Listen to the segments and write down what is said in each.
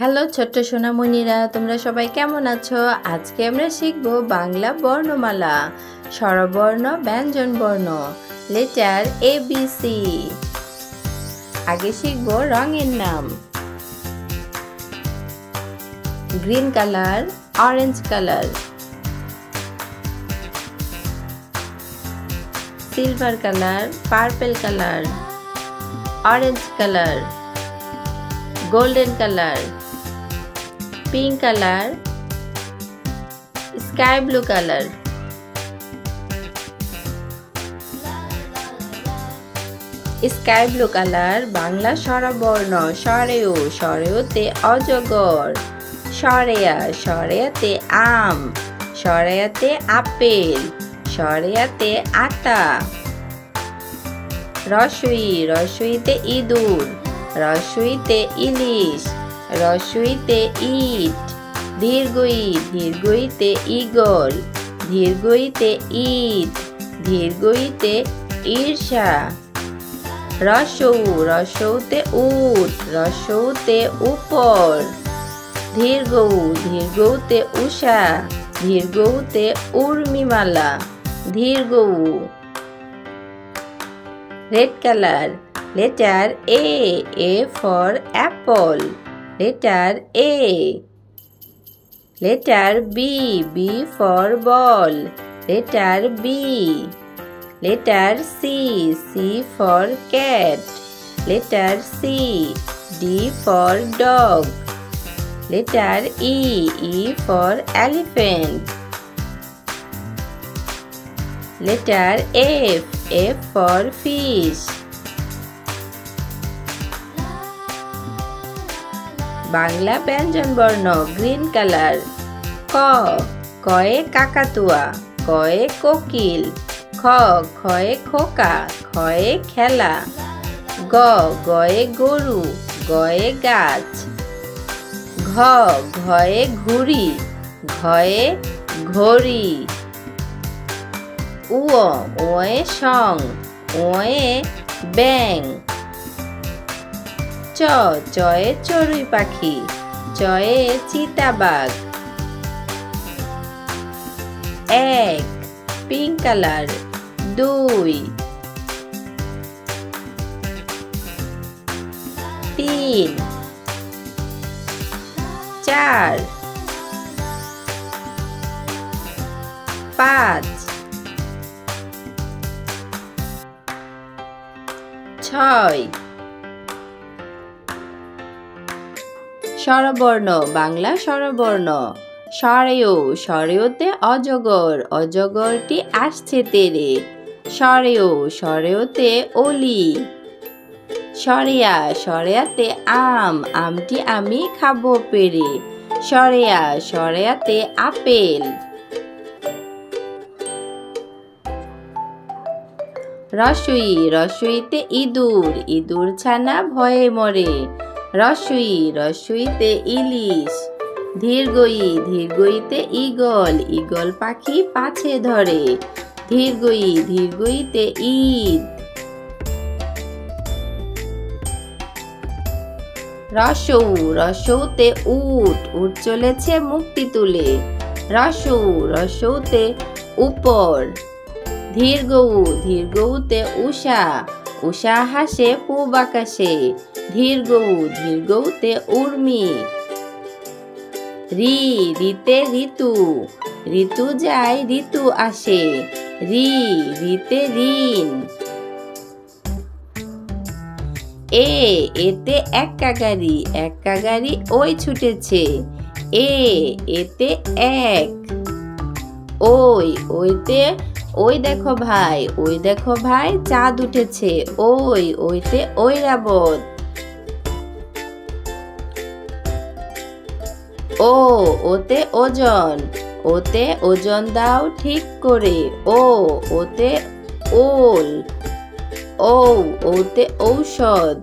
Hello ছোট্ট সোনামণিরা, তোমরা সবাই কেমন আছো? আজকে আমরা শিখব বাংলা বর্ণমালা, স্বরবর্ণ, ব্যঞ্জনবর্ণ, লেটার ABC। আগে শিখব রঙের নাম। Green colour, orange colour, silver colour, purple colour, orange colour, golden colour, pink colour, sky blue colour. Sky blue colour Bangla স্বরবর্ণ। সরেও, সরেওতে অজগর। সরেয়া, সরেয়াতে আম। সরেয়াতে আপেল। সরেয়াতে আতা। রসই, রসইতে ইঁদুর। রসইতে ইলিশ। রসইতে ইট। দীর্ঘই, দীর্ঘইতে ঈগল। দীর্ঘইতে ঈদ। দীর্ঘইতে ঈর্ষা। রসৌ, রসৌতে উট। রসৌতে উপর। দীর্ঘৌ, দীর্ঘৌতে উষা। দীর্ঘৌতে উর্মিমালা। দীর্ঘৌ। Red colour, letter A for apple, letter A. Letter B for ball, letter B. Letter C for cat, letter C. D for dog, letter E for elephant. Letter F for fish. Bangla ব্যঞ্জনবর্ণ। Green colour. ক, কয়ে কাকাতুয়া। কয়ে কোকিল। খ, খয়ে খোকা। খয়ে খেলা। গ, গয়ে গরু। গয়ে গাছ। ঘ, ঘয়ে ঘুড়ি। ঘয়ে ঘড়ি। উয়, ওয়ে সং। ওয়ে ব্যাং। চ, চয়ে চড়ুই পাখি। চয়ে চিতাবাঘ। এক, পিঙ্ক কালার। দুই, তিন, চার, পাঁচ, ছয়। স্বরবর্ণ বাংলা স্বরবর্ণ। সরেও, সরেওতে অজগর। অজগরটি আসছে তেরে। সরেও, সরেওতে অলি। সরেয়া, সরেয়াতে আম। আমটি আমি খাবো পেরে। সরেয়া, সরেয়াতে আপেল। রসই, রসইতে ইঁদুর। ইঁদুর ছানা ভয়ে মরে। রসই, রসইতে ইলিশ। দীর্ঘই, দীর্ঘইতে ঈগল। ঈগল পাখি পাছে ধরে। দীর্ঘই, দীর্ঘইতে ঈদ। রসৌ, রসৌতে উট। উট চলেছে মুক্তি তুলে। রসৌ, রসৌতে উপর। দীর্ঘৌ, দীর্ঘৌতে উষা। উষা হাসে পূব আকাশে। দীর্ঘৌ, দীর্ঘৌতে উর্মি। রি, রিতে ঋতু। ঋতু যায়, ঋতু আসে। রি, রিতে ঋণ। এতে এক্কা গাড়ি। এক্কা গাড়ি ওই ছুটেছে। এতে এক। ওই, ওইতে ওই দেখো ভাই। ওই দেখো ভাই চাঁদ উঠেছে। ওই, ওইতে ঐরাবত। ও, ওতে ওজন। ওতে ওজন দাও ঠিক করে। ও, ওতে ওল। ও, ওতে ঔষধ।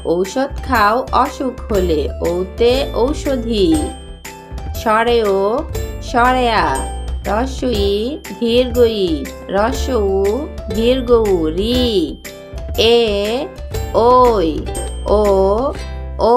ঔষধ খাও অসুখ হলে। ওতে ঔষধি। সরেও, সরেয়া। রসই, দীর্ঘই। রসৌ, দীর্ঘৌ রি। এ, ওই। ও, ঔ।